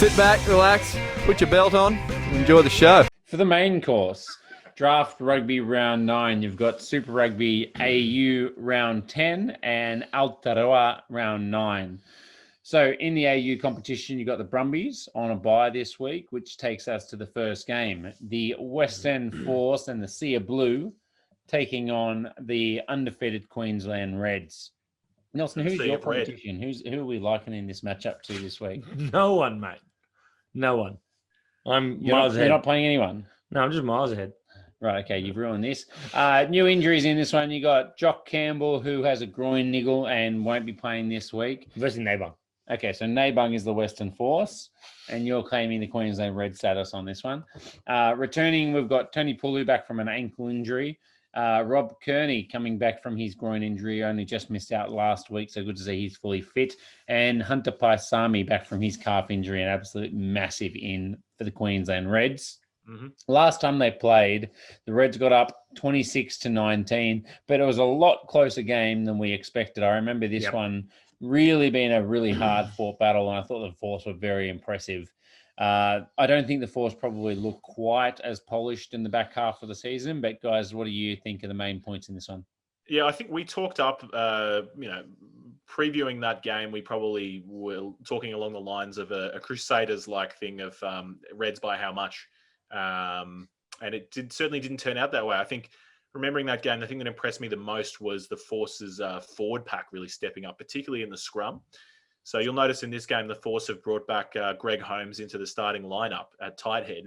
Sit back, relax, put your belt on, enjoy the show. For the main course, Draft Rugby Round 9, you've got Super Rugby AU Round 10 and Aotearoa Round 9. So in the AU competition, you've got the Brumbies on a bye this week, which takes us to the first game. The Western Force and the Sea Blue taking on the undefeated Queensland Reds. Nelson, who's your competition? Who are we liking in this matchup to this week? No one, mate. No one. You're not playing anyone? No, I'm just miles ahead. Right, okay, you've ruined this. New injuries in this one. You got Jock Campbell, who has a groin niggle and won't be playing this week. Versus Nabung. Okay, so Nabung is the Western Force, and you're claiming the Queensland Red status on this one. Returning, we've got Tony Pulu back from an ankle injury. Rob Kearney coming back from his groin injury, only just missed out last week, so good to see he's fully fit. And Hunter Paisami back from his calf injury, an absolute massive in for the Queensland Reds. Mm-hmm. Last time they played, the Reds got up 26-19, but it was a lot closer game than we expected. I remember this one really being a really hard-fought battle, and I thought the Force were very impressive. I don't think the Force probably look quite as polished in the back half of the season, but guys, what do you think are the main points in this one? Yeah, I think we talked up, previewing that game, we probably were talking along the lines of a Crusaders-like thing of Reds by how much. And it certainly didn't turn out that way. I think remembering that game, the thing that impressed me the most was the Force's forward pack really stepping up, particularly in the scrum. So you'll notice in this game, the Force have brought back Greg Holmes into the starting lineup at tight head.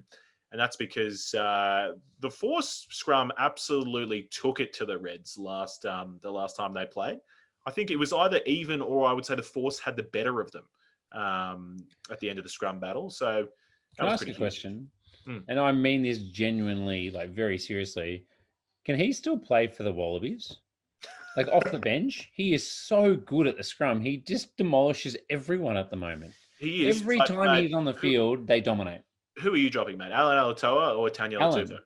And that's because the Force scrum absolutely took it to the Reds the last time they played. I think it was either even, or I would say the Force had the better of them at the end of the scrum battle. So can I ask a question? And I mean this genuinely, like very seriously. Can he still play for the Wallabies? Like off the bench, he is so good at the scrum. He just demolishes everyone at the moment. He is. Every time he's on the field, they dominate. Who are you dropping, mate? Alan Alatoa or Tanya Latupo?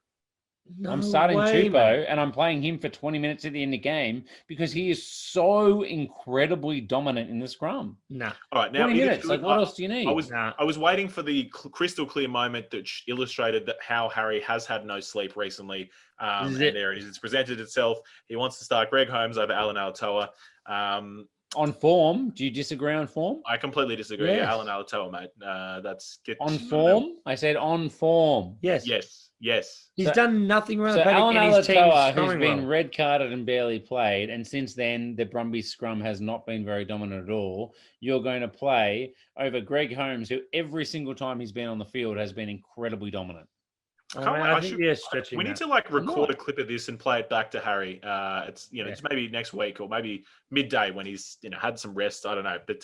I'm starting Tupou, and I'm playing him for 20 minutes at the end of the game because he is so incredibly dominant in the scrum. Nah. All right, now 20 minutes. Like, what else do you need? I was waiting for the crystal clear moment that illustrated that how Harry has had no sleep recently. And there it is. It's presented itself. He wants to start Greg Holmes over Alan Alatoa. On form, do you disagree on form? I completely disagree. Yes. Yeah, Alan Alatoa, mate. On form? I said on form. Yes. He's done nothing wrong. So Alan Alatoa, who's been red carded and barely played, and since then the Brumbies scrum has not been very dominant at all. You're going to play over Greg Holmes, who every single time he's been on the field has been incredibly dominant. I think you're stretching. We need to record a clip of this and play it back to Harry. It's maybe next week or maybe midday when he's had some rest. I don't know, but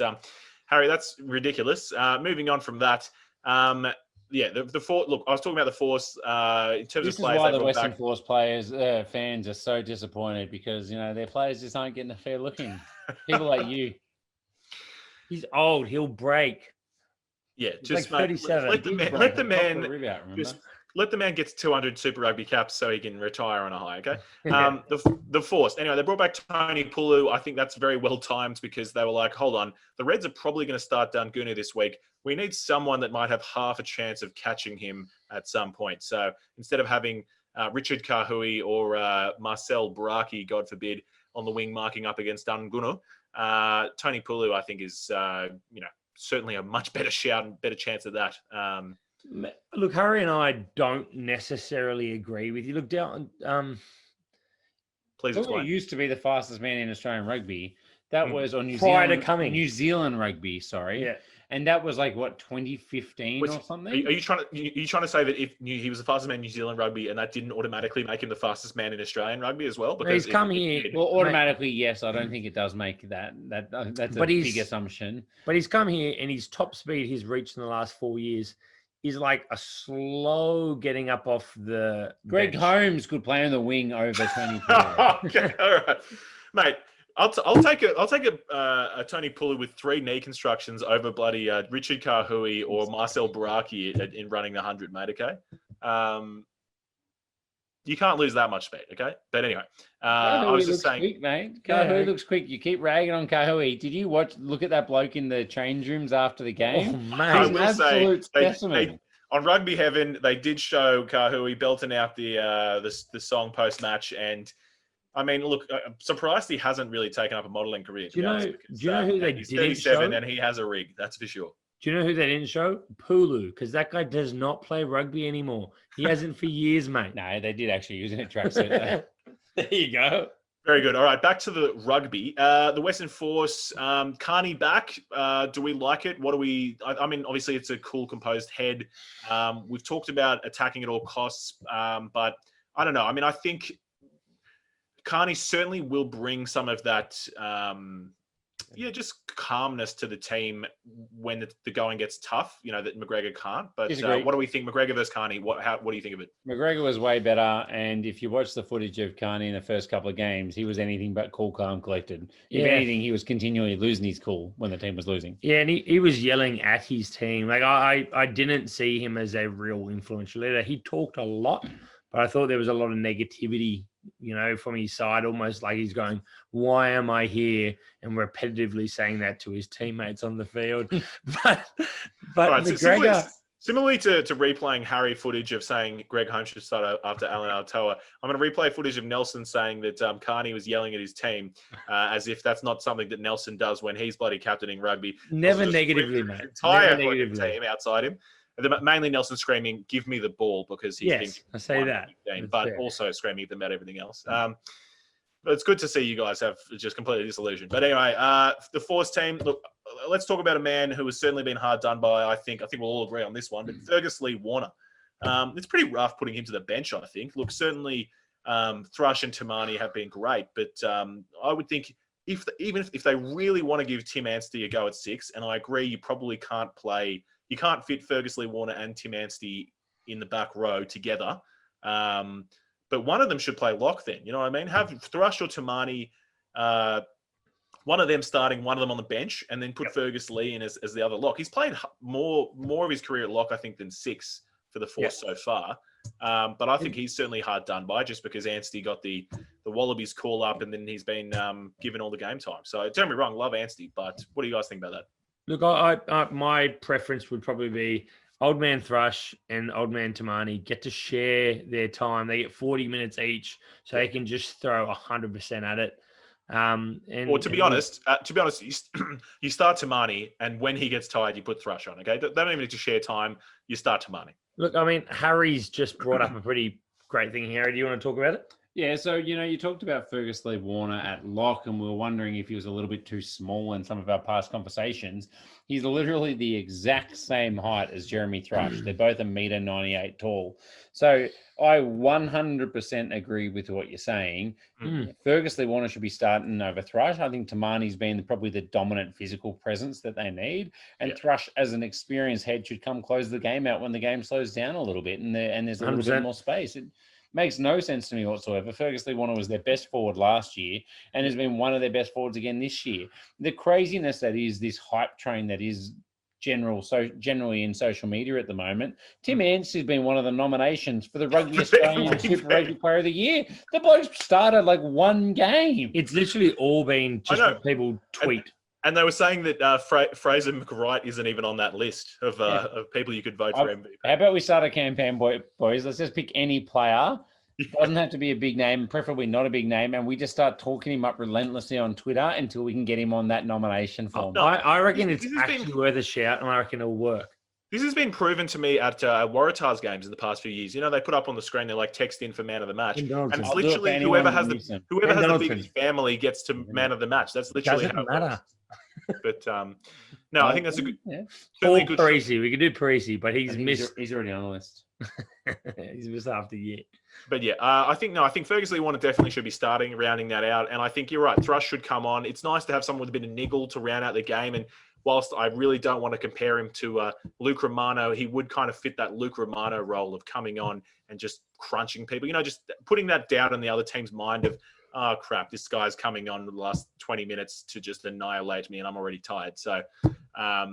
Harry, that's ridiculous. Moving on from that. The Force. Look, I was talking about the Force in terms this of players. This is why the Western Force players, fans are so disappointed because their players just aren't getting a fair look in. People like you. He's old. He'll break. Yeah, He's just like 37. Let the man get to 200 Super Rugby caps so he can retire on a high, okay? The Force. Anyway, they brought back Tony Pulu. I think that's very well timed because they were like, hold on, the Reds are probably going to start Dunguna this week. We need someone that might have half a chance of catching him at some point. So instead of having Richard Kahui or Marcel Braki, God forbid, on the wing marking up against Dunguna, Tony Pulu, I think, is certainly a much better shout and better chance at that. Look, Harry and I don't necessarily agree with you. Look, down. Please explain. He used to be the fastest man in Australian rugby. That was on New Zealand rugby. Sorry, yeah, and that was like what 2015 or something. Are you trying to say that if he was the fastest man in New Zealand rugby, and that didn't automatically make him the fastest man in Australian rugby as well? Because he's come here. Well, automatically, yes. I don't think it does make that. That's a big assumption. But he's come here, and his top speed he's reached in the last 4 years is like a slow getting up off the Greg bench. Holmes could play on the wing over 20. Okay, all right, mate. I'll take a Tony Pulu with 3 knee constructions over bloody Richard Kahui or Marcel Baraki in running the 100, mate. Okay. you can't lose that much speed, okay? But anyway, I was just saying, quick, mate. Kahui looks quick. You keep ragging on Kahui. Did you look at that bloke in the change rooms after the game? Oh, I mate. He's an will say absolute specimen. on Rugby Heaven, they did show Kahui belting out the song post match, and I mean, look, I'm surprised he hasn't really taken up a modelling career. Do you know who they he's didn't 37 show? and he has a rig, that's for sure. Do you know who they didn't show? Pulu, because that guy does not play rugby anymore. He hasn't for years, mate. No, they did actually use it in tracksuit. There you go. Very good. All right, back to the rugby. The Western Force, Carney back. Do we like it? What do we? I mean, obviously it's a cool, composed head. We've talked about attacking at all costs, but I don't know. I mean, I think Carney certainly will bring some of that, just calmness to the team when the going gets tough. You know that McGregor can't. But what do we think, McGregor versus Carney? What do you think of it? McGregor was way better, and if you watch the footage of Carney in the first couple of games, he was anything but cool, calm, collected. If anything, he was continually losing his cool when the team was losing. Yeah, and he was yelling at his team. Like I didn't see him as a real influential leader. He talked a lot, but I thought there was a lot of negativity, from his side, almost like he's going, why am I here? And repetitively saying that to his teammates on the field. But right, McGregor... So similarly to replaying Harry footage of saying Greg Holmes should start after Alan Altoa, I'm going to replay footage of Nelson saying that Carney was yelling at his team as if that's not something that Nelson does when he's bloody captaining rugby. Never negatively, mate. Entire team outside him. Mainly Nelson screaming, "Give me the ball," because he's been I say that, but also screaming at them about everything else. But it's good to see you guys have just completely disillusioned. But anyway, the Force team. Look, let's talk about a man who has certainly been hard done by. I think we'll all agree on this one. But Fergus Lee Warner, it's pretty rough putting him to the bench. I think. Look, certainly Thrush and Tamani have been great, but I would think even if they really want to give Tim Anstey a go at 6, and I agree, you probably can't play. You can't fit Fergus Lee Warner and Tim Anstey in the back row together. But one of them should play lock then. You know what I mean? Have Thrush or Tamani, one of them starting, one of them on the bench, and then put Fergus Lee in as the other lock. He's played more of his career at lock, I think, than 6 for the Force so far. But I think he's certainly hard done by just because Anstey got the Wallabies call up and then he's been given all the game time. So don't get me wrong, love Anstey, but what do you guys think about that? Look, my preference would probably be Old Man Thrush and Old Man Tamani get to share their time. They get 40 minutes each, so they can just throw 100% at it. To be honest, you start Tamani, and when he gets tired, you put Thrush on. Okay, they don't even need to share time. You start Tamani. Look, I mean, Harry's just brought up a pretty great thing here. Do you want to talk about it? Yeah, so, you talked about Fergus Lee Warner at lock, and we were wondering if he was a little bit too small in some of our past conversations. He's literally the exact same height as Jeremy Thrush. They're both 1.98 meters tall. So I 100% agree with what you're saying. Fergus Lee Warner should be starting over Thrush. I think Tamani's been probably the dominant physical presence that they need. And Thrush, as an experienced head, should come close the game out when the game slows down a little bit and there's a little 100%. bit more space. It makes no sense to me whatsoever. Fergus Lee Warner was their best forward last year and has been one of their best forwards again this year. The craziness that is this hype train that is generally in social media at the moment. Tim Anstey's been one of the nominations for the Rugby Australian Super Rugby Player of the Year. The bloke started like one game. It's literally all been just what people tweet. And they were saying that Fraser McWright isn't even on that list of people you could vote for MVP. How about we start a campaign, boys? Let's just pick any player. It doesn't have to be a big name, preferably not a big name, and we just start talking him up relentlessly on Twitter until we can get him on that nomination form. No, I reckon it's actually worth a shout, and I reckon it'll work. This has been proven to me at Waratahs games in the past few years. You know, they put up on the screen, they like text in for man of the match. And it's literally whoever has the biggest family gets to man of the match. That's literally how it matter. But no, I think that's a good. Yeah. Or Parisi. We could do Parisi, but he's missed. He's already on the list. He's missed half the year. But yeah, I think Fergus Lee Warner definitely should be starting, rounding that out. And I think you're right. Thrush should come on. It's nice to have someone with a bit of niggle to round out the game. And whilst I really don't want to compare him to Luke Romano, he would kind of fit that Luke Romano role of coming on and just crunching people. You know, just putting that doubt in the other team's mind of, oh, crap, this guy's coming on the last 20 minutes to just annihilate me and I'm already tired. So, I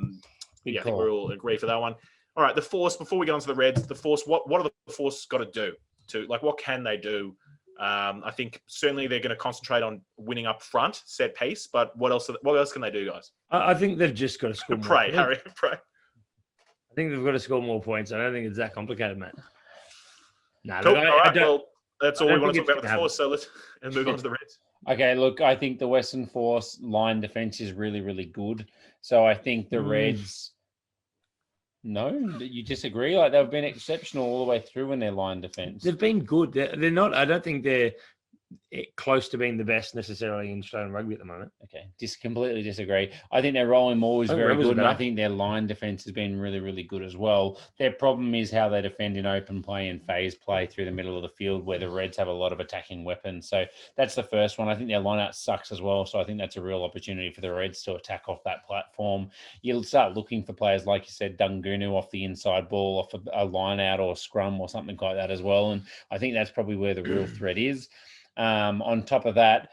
think we all agree for that one. All right, the Force, before we get on to the Reds, the Force, what are the Force got to do? to like what can they do? I think certainly they're going to concentrate on winning up front, set piece. But what else can they do, guys? I think they've just got to score more Pray, points. Harry, pray. I think they've got to score more points. I don't think it's that complicated, mate. No, Cool. look, All right. Well, that's all we want to talk about with the happen. Force. So let's move on to the Reds. Okay, look, I think the Western Force line defense is really, really good. So I think the Reds. No, you disagree? Like they've been exceptional all the way through in their line defense. They've been good. They're not. I don't think they're close to being the best necessarily in Australian rugby at the moment. Okay, completely disagree. I think their rolling maul is very Rebels good, are and I better. think their line defense has been really, really good as well. Their problem is how they defend in open play and phase play through the middle of the field, where the Reds have a lot of attacking weapons. So that's the first one. I think their lineout sucks as well, so I think that's a real opportunity for the Reds to attack off that platform. You'll start looking for players, like you said, Dungunu off the inside ball, off a lineout or scrum or something like that as well, and I think that's probably where the real threat is. On top of that,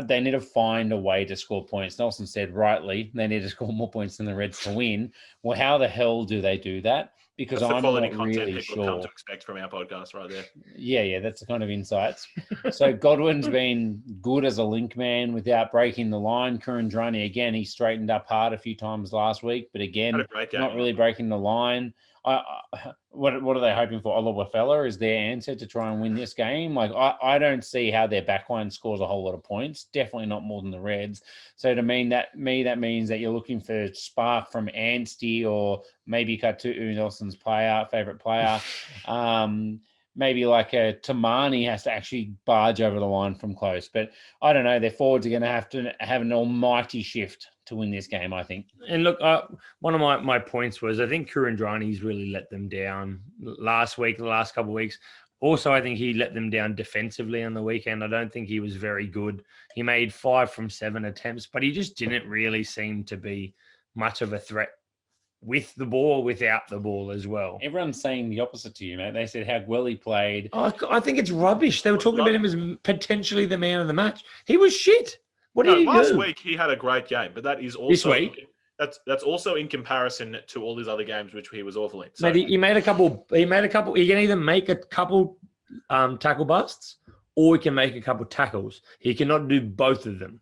they need to find a way to score points. Nelson said rightly, they need to score more points than the Reds to win. Well, how the hell do they do that? Because That's the I'm quality not content really people have come sure. to expect from our podcast right there. Yeah, that's the kind of insights. So Godwin's been good as a link man without breaking the line. Kurandrani, again, he straightened up hard a few times last week, but again, Had a great game. not really breaking the line. What are they hoping for? Olawafella is their answer to try and win this game. Like I don't see how their backline scores a whole lot of points. Definitely not more than the Reds. So to me that means that you're looking for spark from Anstey or maybe Katu'u, Nelson's favorite player. Maybe like a Tamani has to actually barge over the line from close. But I don't know. Their forwards are going to have an almighty shift to win this game, I think. And look, one of my points was I think Kurandrani's really let them down last week, the last couple of weeks. Also, I think he let them down defensively on the weekend. I don't think he was very good. He made 5 from 7 attempts, but he just didn't really seem to be much of a threat with the ball, without the ball as well. Everyone's saying the opposite to you, mate. They said how well he played. I think it's rubbish. They were talking about him as potentially the man of the match. He was shit. What did he do? Last week he had a great game, but that is also This week? That's also in comparison to all his other games, which he was awful in. So, Mate, he made a couple. He can either make a couple tackle busts, or he can make a couple tackles. He cannot do both of them.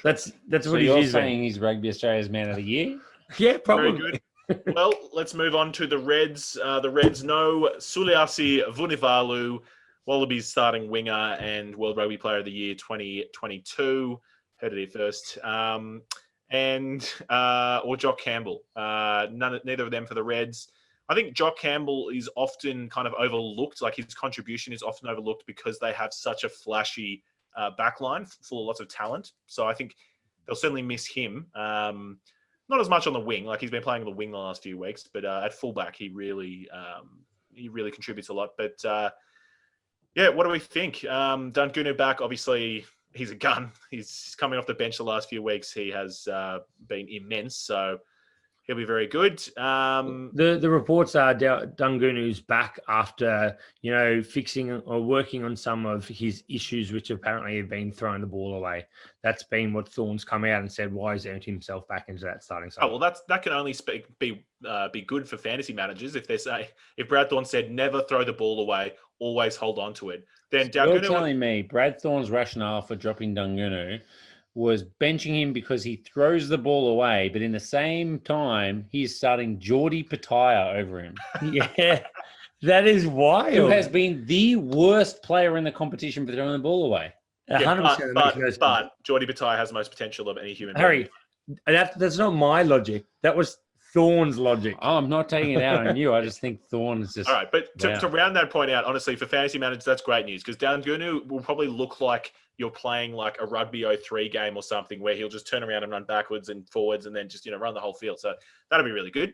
That's So what you're he's saying he's Rugby Australia's man of the year? Yeah, probably. very good. Well, let's move on to the Reds. The Reds know Suliasi Vunivalu, Wallabies starting winger and World Rugby Player of the Year 2022. Heard it here first. Or Jock Campbell. Neither of them for the Reds. I think Jock Campbell is often kind of overlooked. Like his contribution is often overlooked because they have such a flashy backline full of lots of talent. So I think they'll certainly miss him. Not as much on the wing, like he's been playing on the wing the last few weeks, but at fullback he really contributes a lot. But what do we think? Dungunu back, obviously he's a gun. He's coming off the bench the last few weeks. He has been immense, so he'll be very good. The reports are Dungunu's back after fixing or working on some of his issues, which apparently have been throwing the ball away. That's been what Thorne's come out and said. Why he's entered himself back into that starting side? Oh well, that can only be good for fantasy managers if Brad Thorne said never throw the ball away, always hold on to it. Then You're telling me Brad Thorne's rationale for dropping Dungunu was benching him because he throws the ball away, but in the same time, he's starting Geordie Pataya over him. Yeah, that is wild. Who has been the worst player in the competition for throwing the ball away. 100%. But Geordie Pataya has the most potential of any human Harry, that's not my logic. That was Thorne's logic. Oh, I'm not taking it out on you. I just think Thorne is just... All right, but to round that point out, honestly, for fantasy managers, that's great news because Dungunu will probably look like you're playing like a Rugby 03 game or something where he'll just turn around and run backwards and forwards and then just, run the whole field. So that'll be really good.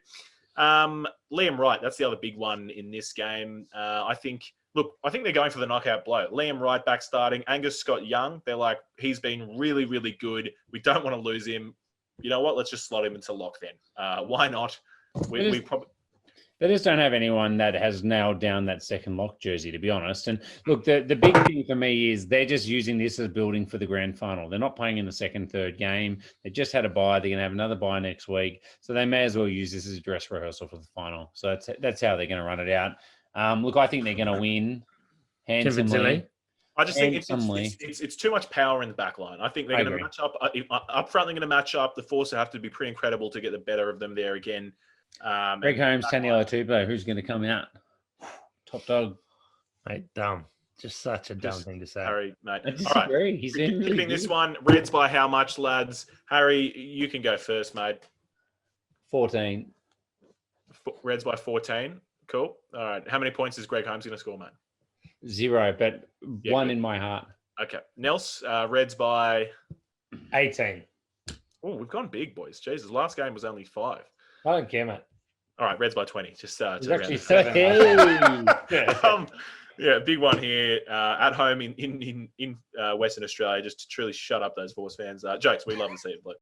Liam Wright, that's the other big one in this game. I think they're going for the knockout blow. Liam Wright back starting. Angus Scott-Young, they're like, he's been really, really good. We don't want to lose him. You know what? Let's just slot him into lock then. Why not? We probably... They just don't have anyone that has nailed down that second lock jersey, to be honest. And look, the big thing for me is they're just using this as building for the grand final. They're not playing in the second, third game. They just had a bye. They're going to have another bye next week. So they may as well use this as a dress rehearsal for the final. So that's how they're going to run it out. Look, I think they're going to win handsomely. Convincingly. I just think Handsomely. it's too much power in the back line. I think they're I going to agree. match up up front. They're going to match up. The Force have to be pretty incredible to get the better of them there again. Greg Holmes, back line- Taniela Tupou, who's going to come out? Top dog. Mate, dumb. Just such a dumb Just thing to say. Harry, mate. I All right. disagree. He's in really Picking this good. one, Reds by how much, lads? Harry, you can go first, mate. 14. Reds by 14. Cool. All right. How many points is Greg Holmes going to score, mate? 0, but Yeah, one good. in my heart. Okay. Nels, Reds by. 18. Oh, we've gone big, boys. Jesus, last game was only 5. I don't care, mate. All right, Reds by 20. Just to It's round actually it. 7. Yeah, big one here at home in Western Australia. Just to truly shut up those Force fans. Jokes, we love to see it, but